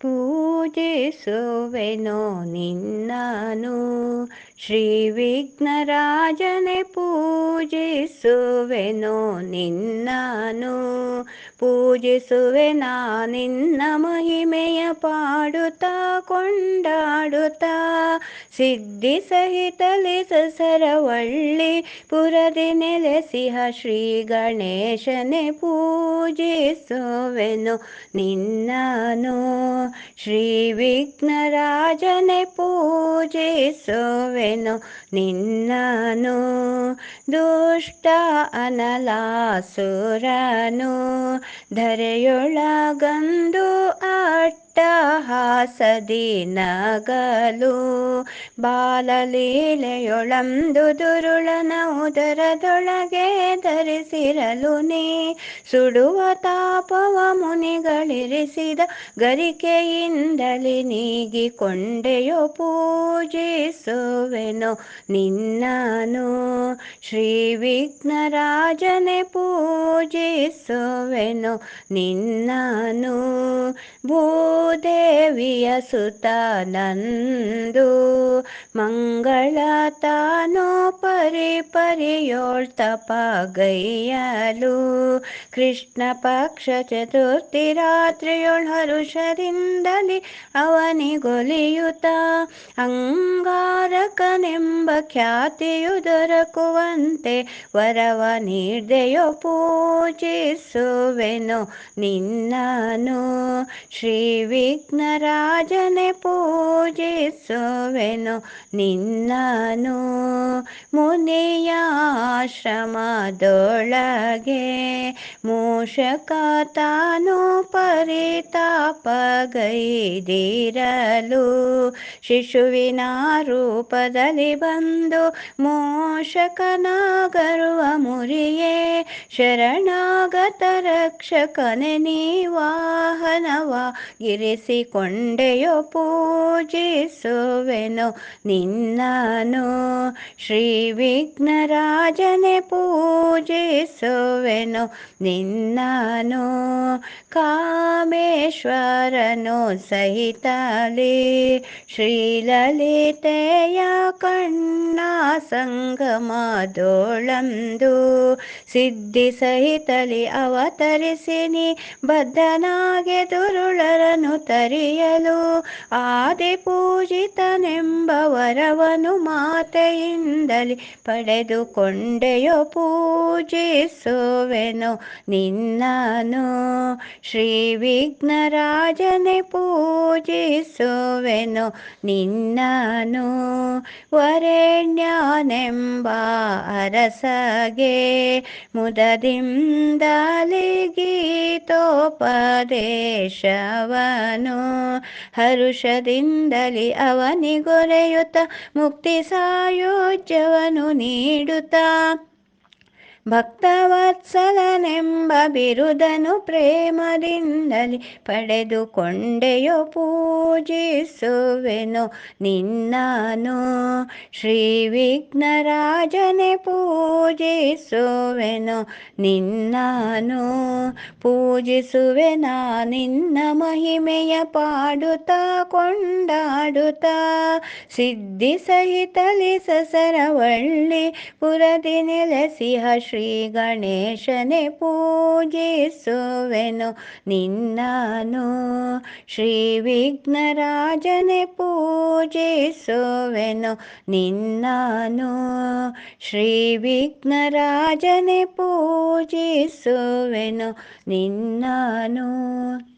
ಪೂಜಿಸುವೆನೋ ನಿನ್ನನು. ಶ್ರೀ ವಿಘ್ನರಾಜನೆ ಪೂಜಿಸುವೆನೋ ನಿನ್ನನು. ಪೂಜಿಸುವೆ ನಾ ನಿನ್ನ ಮಹಿಮೆಯ ಪಾಡುತ್ತಾ ಕೊಂಡಾಡುತ್ತಾ. ಸಿದ್ಧಿ ಸಹಿತಲಿ ಸರವಳ್ಳಿ ಪುರದಿ ನೆಲೆಸಿಹ ಶ್ರೀ ಗಣೇಶನೆ ಪೂಜಿಸುವೆನು ನಿನ್ನನು. ಶ್ರೀ ವಿಘ್ನರಾಜನೆ ಪೂಜಿಸುವೆನು ನಿನ್ನನು. ದುಷ್ಟ ಅನಲಾಸುರನು ಧರೆಯೊಳಗಂದು ಅಟ್ಟಹಾಸದಿ ನಗಲು. ಬಾಲಲೀಲೆಯೊಳಂದು ದುರುಳನ ಉದರದೊಳಗೆ ಧರಿಸಿರಲು ನೀ. ಸುಡುವ ತಾಪವ ಮುನಿಗಳಿರಿಸಿದ ಗರಿಕೆಯಿಂದಲೇ ನೀಗಿಕೊಂಡೆಯೋ. ಪೂಜಿಸುವೆನೋ ನಿನ್ನನು. ಶ್ರೀ ವಿಘ್ನರಾಜನೆ ಪೂಜಿಸುವೆನೋ ನಿನ್ನನು. ಭೂದೇವಿಯ ಸುತನಂದು ಮಂಗಳ ತಾನು ಪರಿಯೋಳ್ ತಪಗೈಯಲು. ಕೃಷ್ಣ ಪಕ್ಷ ಚತುರ್ಥಿ ರಾತ್ರಿಯೊಳ್ ಹರುಷರಿಂದಲಿ ಅವನಿಗೊಲಿಯುತ್ತ. ಅಂಗಾರಕನೆಂಬ ಖ್ಯಾತಿಯು ದೊರಕುವಂತೆ ವರವ ನೀಡ್ದೆಯೋ. ಪೂಜಿಸುವೆನೋ ನಿನ್ನನು. ಶ್ರೀ ವಿಘ್ನರಾಜನೆ ಪೂಜಿಸುವೆನೋ ನಿನ್ನನು. ಮುನಿಯಾಶ್ರಮದೊಳಗೆ ಮೂಷಕ ತಾನು ಪರಿತಾಪಗೈದಿರಲು. ಶಿಶುವಿನ ರೂಪದಲ್ಲಿ ಬಂದು ಮೂಷಕನ ಗರ್ವ ಮುರಿಯೇ. ಶರಣಾಗತ ರಕ್ಷಕನೆ ನೀ ವಾಹನವಾಗಿರಿಸಿಕೊಂಡೆಯೋ. ಪೂಜಿಸುವೆನೋ ನಿನ್ನನು. ಶ್ರೀ ವಿಘ್ನರಾಜನೆ ಪೂಜಿಸುವೆನೋ ನಿನ್ನನು. ಕಾಮೇಶ್ವರನು ಸಹಿತಲಿ ಶ್ರೀಲಲಿತೆಯ ಕಣ್ಣ ಸಂಗಮದೊಳಂದು. ಸಿದ್ಧಿ ಸಹಿತಲಿ ಅವತರಿಸಿ ನೀ ಬದ್ಧನಾಗೆ ದುರುಳರನು ತರಿಯಲು. ಆದಿಪೂಜಿತನೆಂಬ ವರವನು ಮಾತೆಯಿಂದಲೇ ಪಡೆದುಕೊಂಡೆಯೋ. ಪೂಜಿಸುವೆನೋ ನಿನ್ನನು. ಶ್ರೀ ವಿಘ್ನರಾಜನೆ ಪೂಜಿಸುವೆನೋ ನಿನ್ನನು. ವರೆಣ್ಯನೆಂಬ ಅರಸಗೆ ಮುದದಿಂದಲೇ ಗೀತೋಪದೇಶವನು. ಹರುಷದಿಂದಲೇ ಅವನಿಗೊರೆಯುತ್ತ ಮುಕ್ತಿ ಸಾಯುಜ್ಯವನು ನೀಡುತ್ತ. ಭಕ್ತವತ್ಸಲನೆಂಬ ಬಿರುದನು ಪ್ರೇಮದಿಂದಲೇ ಪಡೆದುಕೊಂಡೆಯೋ. ಪೂಜಿಸುವೆನೋ ನಿನ್ನನು. ಶ್ರೀ ವಿಘ್ನರಾಜನೆ ಪೂಜಿಸುವೆನೋ ನಿನ್ನನು. ಪೂಜಿಸುವೆ ನಾ ನಿನ್ನ ಮಹಿಮೆಯ ಪಾಡುತ್ತಾ ಕೊಂಡಾಡುತ್ತಾ. ಸಿದ್ಧಿ ಸಹಿತಲಿ ಸರವಳ್ಳಿ ಪುರದಿ ನೆಲೆಸಿಹ ಶ್ರೀ ಗಣೇಶನೆ ಪೂಜಿಸುವೆನೋ ನಿನ್ನನು. ಶ್ರೀ ವಿಘ್ನರಾಜನೆ ಪೂಜಿಸುವೆನೋ ನಿನ್ನನು. ಶ್ರೀ ವಿಘ್ನರಾಜನೆ ಪೂಜಿಸುವೆನೋ ನಿನ್ನನು.